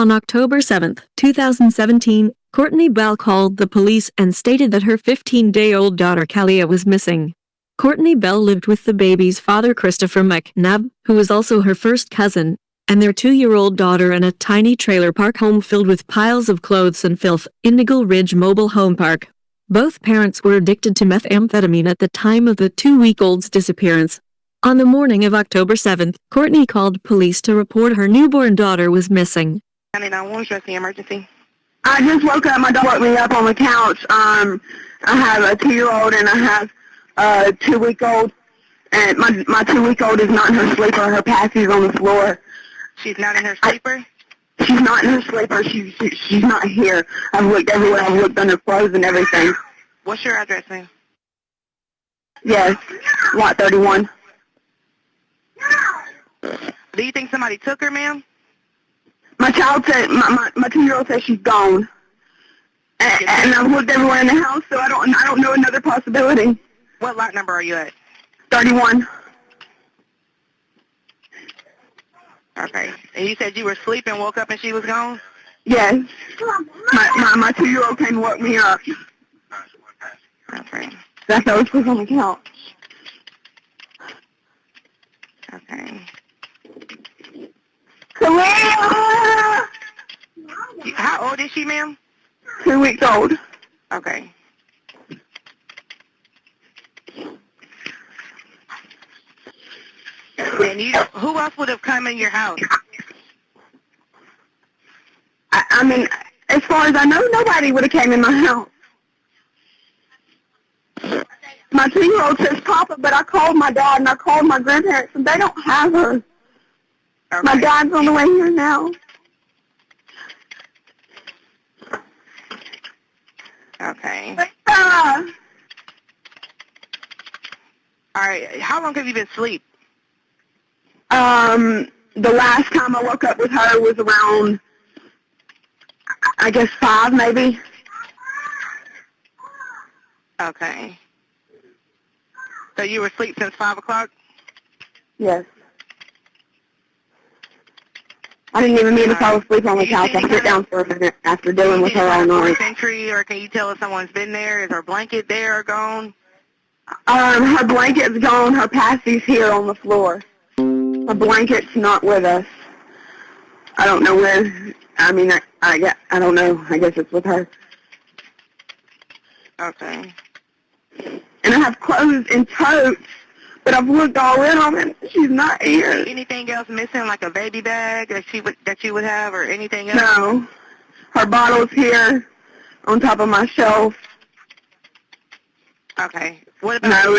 On October 7, 2017, Courtney Bell called the police and stated that her 15-day-old daughter Caliyah was missing. Courtney Bell lived with the baby's father, Christopher Mcnabb, who was also her first cousin, and their 2-year-old daughter in a tiny trailer park home filled with piles of clothes and filth, Indigo Ridge Mobile Home Park. Both parents were addicted to methamphetamine at the time of the 2-week-old's disappearance. On the morning of October 7th, Courtney called police to report her newborn daughter was missing. 911, what's the emergency? I just woke up. My dog woke me up on the couch. I have a 2-year-old and I have a 2-week-old. And my 2-week-old is not in her sleeper. Her passy's on the floor. She's not in her sleeper? She's not in her sleeper. She's not here. I've looked everywhere. I've looked under clothes and everything. What's your address, ma'am? Yes, lot 31. Do you think somebody took her, ma'am? My child said, my 2-year-old says she's gone. And I've looked everywhere in the house, so I don't know another possibility. What lot number are you at? 31. Okay. And you said you were sleeping, woke up, and she was gone? Yes. My 2-year-old came and woke me up. Okay. That's how I was sleeping on the couch. Okay. Caliyah! How old is she, ma'am? 2 weeks old. Okay. And who else would have come in your house? I mean, as far as I know, nobody would have came in my house. My 2-year-old says Papa, but I called my dad and I called my grandparents, and they don't have her. Okay. My dad's on the way here now. Okay. Ah. All right. How long have you been asleep? The last time I woke up with her was around, I guess 5 maybe. Okay. So you were asleep since 5 o'clock? Yes. I didn't even mean to fall asleep on the couch. I sit down for a minute after dealing with her all night. Entry, or can you tell if someone's been there? Is her blanket there or gone? Her blanket's gone. Her passy's here on the floor. Her blanket's not with us. I don't know where. I mean, I don't know. I guess it's with her. Okay. And I have clothes in totes, but I've looked all in them, and she's not here. Anything else missing, like a baby bag that you would have, or anything else? No. Her bottle's here on top of my shelf. Okay. What about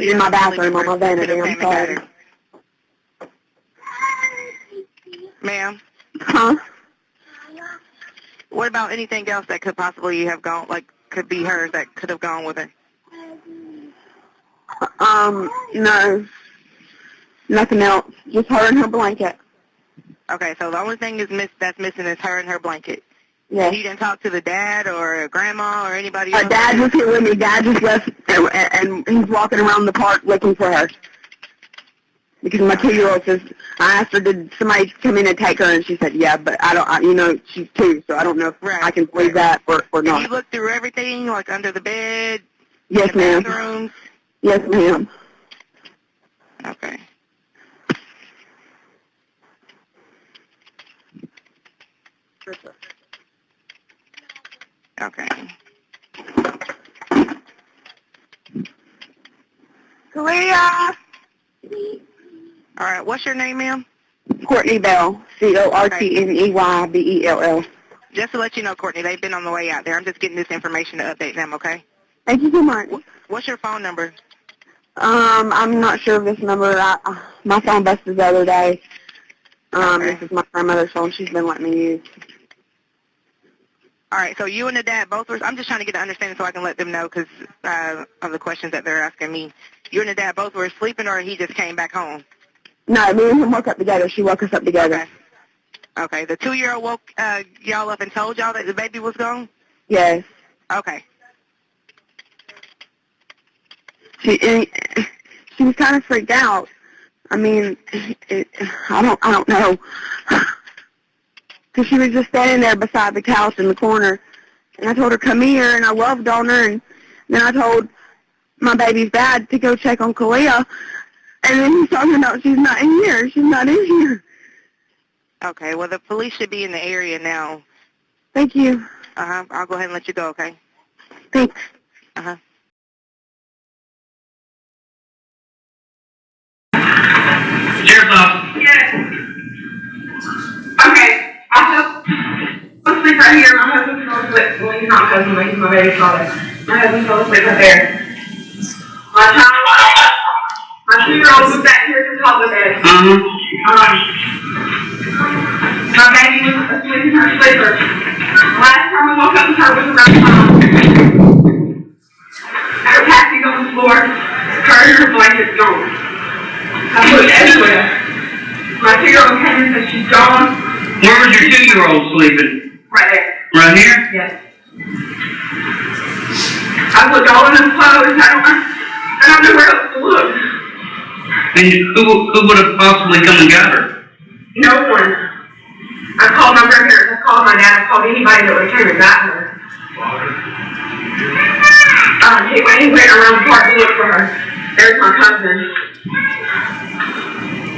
in my bathroom on my vanity. I'm sorry. Ma'am? Huh? What about anything else that could possibly have gone, like could be hers that could have gone with her? No. Nothing else. Just her and her blanket. Okay, so the only thing that's missing is her and her blanket. Yes. And you didn't talk to the dad or grandma or anybody else? Dad was here with me. Dad just left, and he's walking around the park looking for her. Because my 2-year-old says, I asked her, did somebody come in and take her? And she said, yeah, but I don't, she's 2, so I don't know if I can believe that or not. Did you look through everything, like under the bed? Yes, ma'am. Bathrooms? Yes, ma'am. Okay. Okay. Caliyah! All right, what's your name, ma'am? Courtney Bell, Cortneybell. Just to let you know, Courtney, they've been on the way out there. I'm just getting this information to update them, okay? Thank you so much. What's your phone number? I'm not sure of this number. My phone busted the other day. Okay. This is my grandmother's phone. She's been letting me use. All right, so you and the dad both were, I'm just trying to get an understanding so I can let them know because of the questions that they're asking me. You and the dad both were sleeping, or he just came back home? No, me and him woke up together. She woke us up together. Okay. The 2-year-old woke y'all up and told y'all that the baby was gone? Yes. Okay. She was kind of freaked out. I mean, I don't know. because she was just standing there beside the couch in the corner. And I told her, come here, and I loved on her. And then I told my baby's dad to go check on Caliyah. And then he's talking about she's not in here. She's not in here. Okay, well, the police should be in the area now. Thank you. I'll go ahead and let you go, okay? Thanks. Sheriff's office. Yes. Okay. I'll sleep right here. My husband's going to sleep. Well, he's not my husband, but he's my baby's father. My husband's going to sleep right there. My 2-year-old was back here at the top of the bed. My baby was asleep in her sleeper. Last time I woke up with her was around 5. Her taxi's on the floor. Her and her blanket's gone. I looked everywhere. My 2-year-old came in and said she's gone. Where was your 2-year-old sleeping? Right there. Right here? Yes. I looked all in his clothes. I don't know where else to look. And who would have possibly come and got her? No one. I called my grandparents. I called my dad. I called anybody that would have came and got her. He went around the park to look for her. There's my cousin.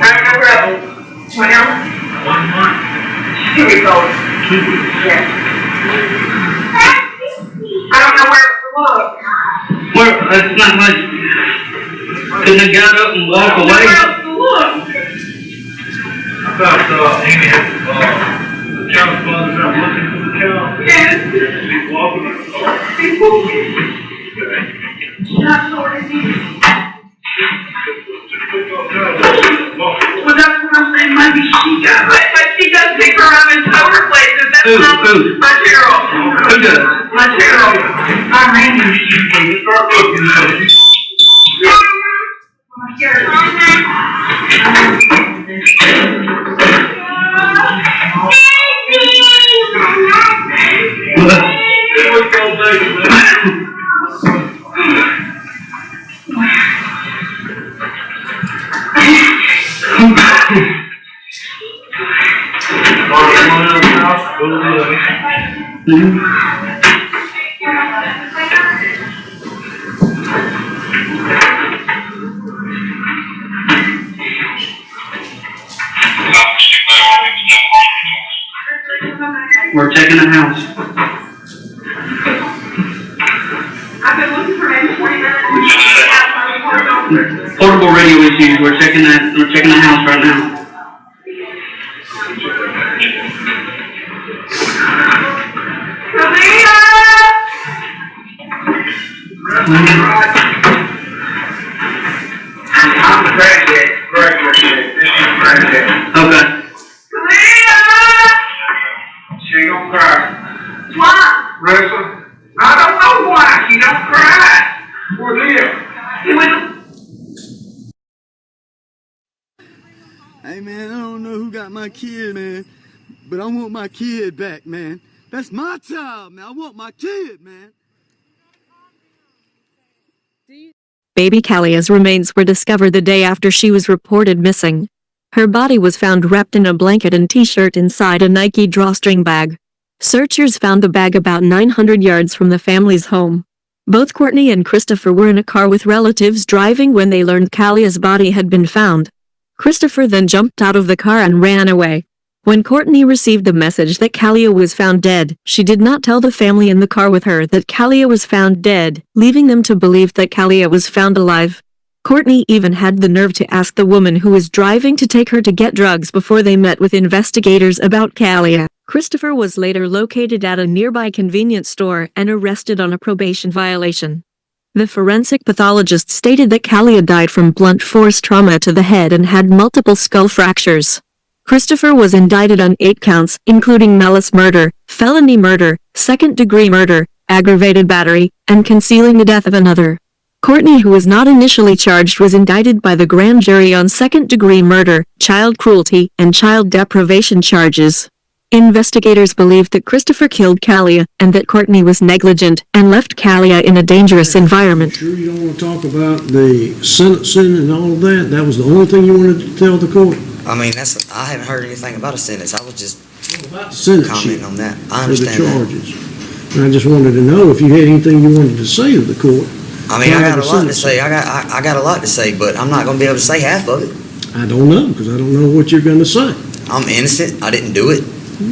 I don't know where else. What else? 1 month. 2 weeks old. 2 weeks. Yes. I don't know where else to look. Well, that's not like, couldn't have got up and walked away? Where else to look? I thought Amy had, the child's father's out looking for the child. Yes. He's walking her car. He's walking. Not sure if he... Well, that's what I'm saying. Maybe she does. But she does pick her up and tow her places. That's Who? not my 2-year-old. Who does? My 2-year-old. I'm Randy. Start looking at it. We're checking the house. I've been looking for maybe 20 minutes. Portable radio issues. We're checking the house right now. I'm a graduate. This is a graduate. Okay. She ain't gonna cry. Why? Rosa, I don't know why. She don't cry. Poor dear. Hey man, I don't know who got my kid, man, but I want my kid back, man. That's my child, man. I want my kid, man. Baby Caliyah's remains were discovered the day after she was reported missing. Her body was found wrapped in a blanket and t-shirt inside a Nike drawstring bag. Searchers found the bag about 900 yards from the family's home. Both Courtney and Christopher were in a car with relatives driving when they learned Caliyah's body had been found. Christopher then jumped out of the car and ran away. When Courtney received the message that Caliyah was found dead, she did not tell the family in the car with her that Caliyah was found dead, leaving them to believe that Caliyah was found alive. Courtney even had the nerve to ask the woman who was driving to take her to get drugs before they met with investigators about Caliyah. Christopher was later located at a nearby convenience store and arrested on a probation violation. The forensic pathologist stated that Caliyah died from blunt force trauma to the head and had multiple skull fractures. Christopher was indicted on 8 counts, including malice murder, felony murder, second-degree murder, aggravated battery, and concealing the death of another. Courtney, who was not initially charged, was indicted by the grand jury on second-degree murder, child cruelty, and child deprivation charges. Investigators believed that Christopher killed Caliyah and that Courtney was negligent and left Caliyah in a dangerous environment. Sure you don't want to talk about the sentencing and all of that? That was the only thing you wanted to tell the court? I mean, I haven't heard anything about a sentence. I was just Senate comment sheet on that. I for the understand that. charges. And I just wanted to know if you had anything you wanted to say to the court. I mean, I prior got a lot to sentencing. say. I got a lot to say, but I'm not going to be able to say half of it. I don't know, because I don't know what you're going to say. I'm innocent. I didn't do it.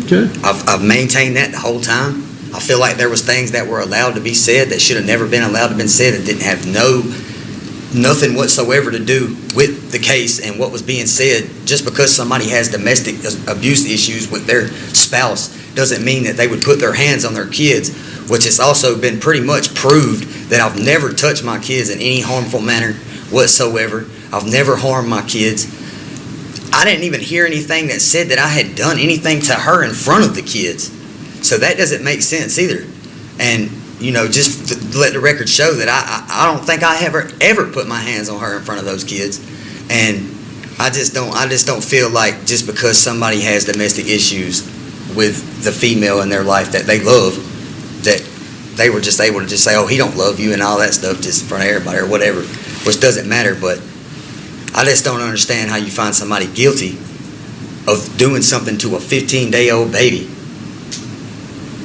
Okay. I've maintained that the whole time. I feel like there was things that were allowed to be said that should have never been allowed to been said and didn't have nothing whatsoever to do with the case and what was being said. Just because somebody has domestic abuse issues with their spouse doesn't mean that they would put their hands on their kids, which has also been pretty much proved that I've never touched my kids in any harmful manner whatsoever. I've never harmed my kids. I didn't even hear anything that said that I had done anything to her in front of the kids. So that doesn't make sense either. And, you know, just to let the record show that I don't think I ever put my hands on her in front of those kids. And I just don't feel like just because somebody has domestic issues with the female in their life that they love, that they were just able to just say, oh, he don't love you and all that stuff just in front of everybody or whatever, which doesn't matter. But I just don't understand how you find somebody guilty of doing something to a 15-day-old baby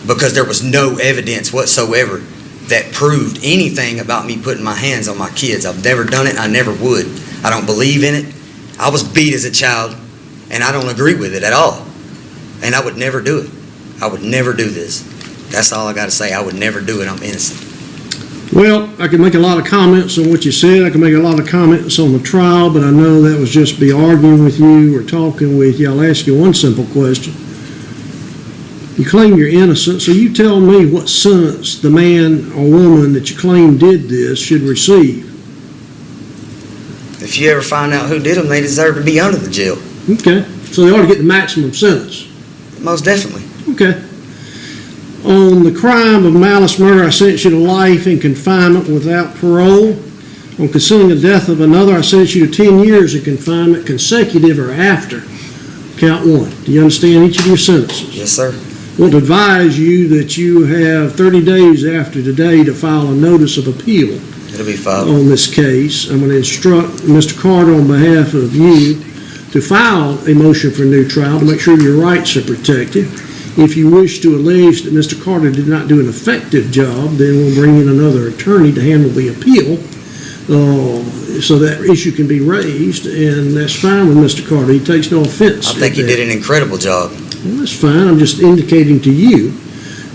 because there was no evidence whatsoever that proved anything about me putting my hands on my kids. I've never done it. I never would. I don't believe in it. I was beat as a child, and I don't agree with it at all. And I would never do it. I would never do this. That's all I got to say. I would never do it. I'm innocent. Well, I can make a lot of comments on what you said. I can make a lot of comments on the trial, but I know that was just be arguing with you or talking with you. I'll ask you one simple question. You claim you're innocent, so you tell me what sentence the man or woman that you claim did this should receive. If you ever find out who did them, they deserve to be under the jail. Okay, so they ought to get the maximum sentence. Most definitely. Okay. On the crime of malice murder, I sentence you to life in confinement without parole. On concealing the death of another, I sentence you to 10 years of confinement, consecutive or after. Count one. Do you understand each of your sentences? Yes, sir. I want to advise you that you have 30 days after today to file a notice of appeal. It'll be filed. On this case. I'm going to instruct Mr. Carter on behalf of you to file a motion for a new trial to make sure your rights are protected. If you wish to allege that Mr. Carter did not do an effective job, then we'll bring in another attorney to handle the appeal so that issue can be raised, and that's fine with Mr. Carter. He takes no offense. I think he did an incredible job. Well, that's fine. I'm just indicating to you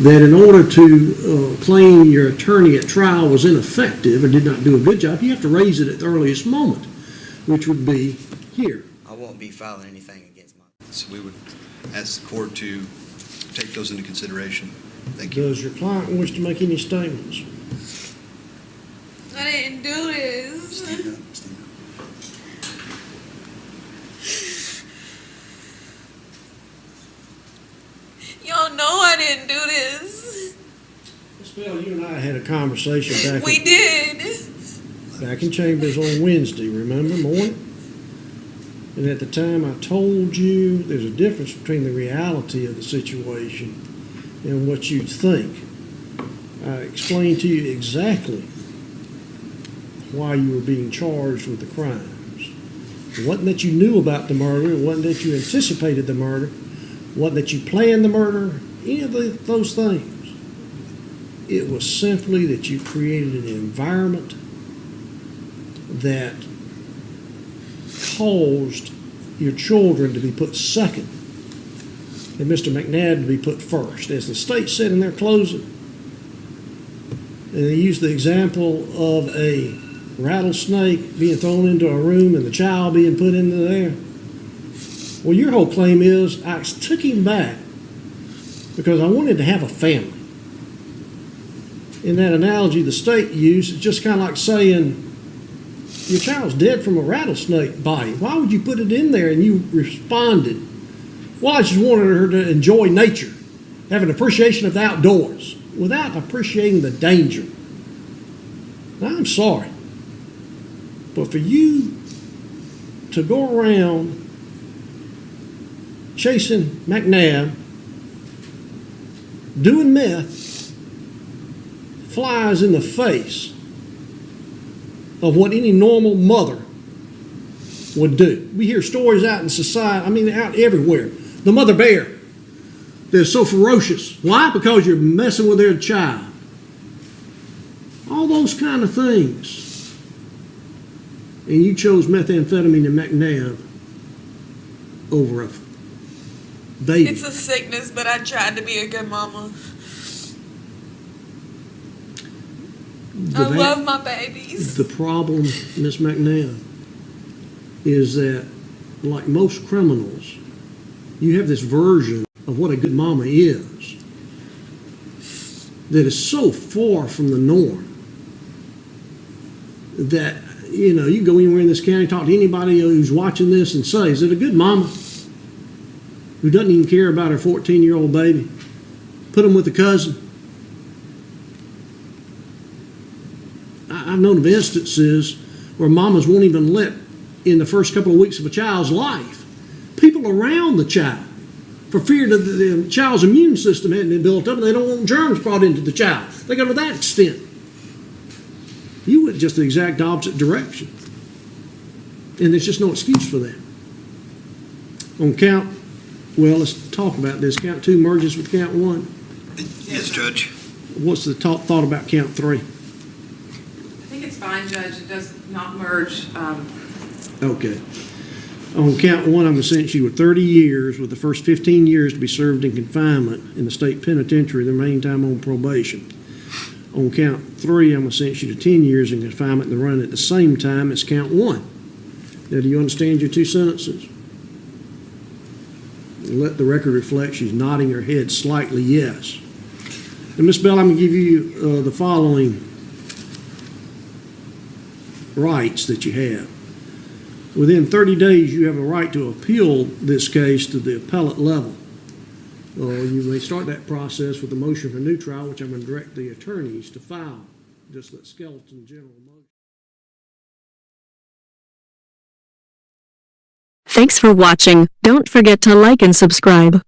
that in order to claim your attorney at trial was ineffective or did not do a good job, you have to raise it at the earliest moment, which would be here. I won't be filing anything against my... So we would ask the court to take those into consideration. Thank you. Does your client wish to make any statements? I didn't do this. Stand up. Y'all know I didn't do this. Ms. Bell, you and I had a conversation back We did. back in Chambers on Wednesday, remember, morning? And at the time I told you there's a difference between the reality of the situation and what you think. I explained to you exactly why you were being charged with the crimes. It wasn't that you knew about the murder, it wasn't that you anticipated the murder, it wasn't that you planned the murder, any of those things. It was simply that you created an environment that caused your children to be put second and Mr. Mcnabb to be put first. As the state said in their closing, and they used the example of a rattlesnake being thrown into a room and the child being put into there. Well, your whole claim is I took him back because I wanted to have a family. In that analogy the state used, it's just kind of like saying, your child's dead from a rattlesnake bite. Why would you put it in there? And you responded, well, I just wanted her to enjoy nature, have an appreciation of the outdoors, without appreciating the danger. Now, I'm sorry, but for you to go around chasing Mcnabb, doing meth, flies in the face of what any normal mother would do. We hear stories out in society, I mean out everywhere. The mother bear They're so ferocious. Why? Because you're messing with their child. All those kind of things. And you chose methamphetamine and McNabb over a baby. It's a sickness, but I tried to be a good mama. I love my babies. The problem, Miss McNabb, is that, like most criminals, you have this version of what a good mama is that is so far from the norm that, you know, you can go anywhere in this county, talk to anybody who's watching this and say, is it a good mama who doesn't even care about her 14-year-old baby? Put them with a cousin. I've known of instances where mamas won't even let in the first couple of weeks of a child's life people around the child for fear that the child's immune system hadn't been built up and they don't want germs brought into the child. They go to that extent. You went just the exact opposite direction. And there's just no excuse for that. On count, well, let's talk about this. Count 2 merges with count 1. Yes, Judge. What's the thought about count 3? I think it's fine, Judge. It does not merge. Okay. On count 1, I'm going to sentence you with 30 years, with the first 15 years to be served in confinement in the state penitentiary, the remaining time on probation. On count 3, I'm going to sentence you to 10 years in confinement and run at the same time as count 1. Now, do you understand your 2 sentences? Let the record reflect she's nodding her head slightly yes. And Ms. Bell, I'm going to give you the following rights that you have. Within 30 days, you have a right to appeal this case to the appellate level. You may start that process with a motion for new trial, which I'm going to direct the attorneys to file. Just let skeleton general motion. Thanks for watching. Don't forget to like and subscribe.